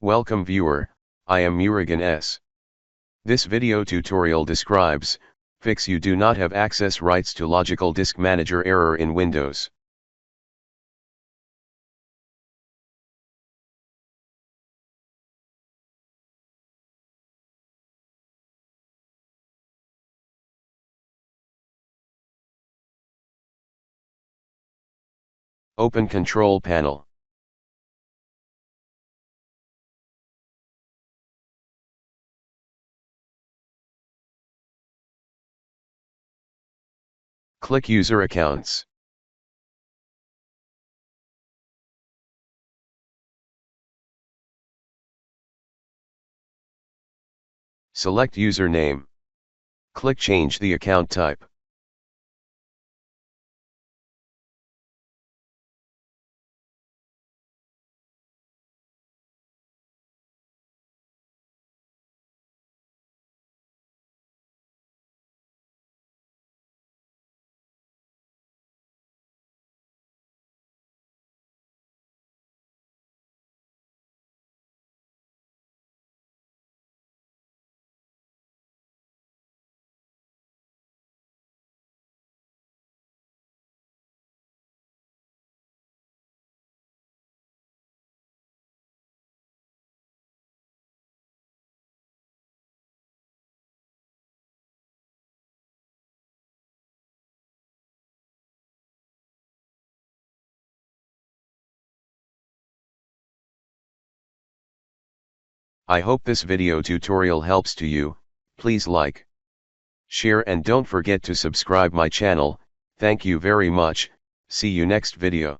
Welcome viewer, I am Murugan S. This video tutorial describes, fix you do not have access rights to Logical Disk Manager error in Windows. Open Control Panel. Click User Accounts. Select Username. Click Change the account type. I hope this video tutorial helps to you. Please like, share and don't forget to subscribe my channel. Thank you very much. See you next video.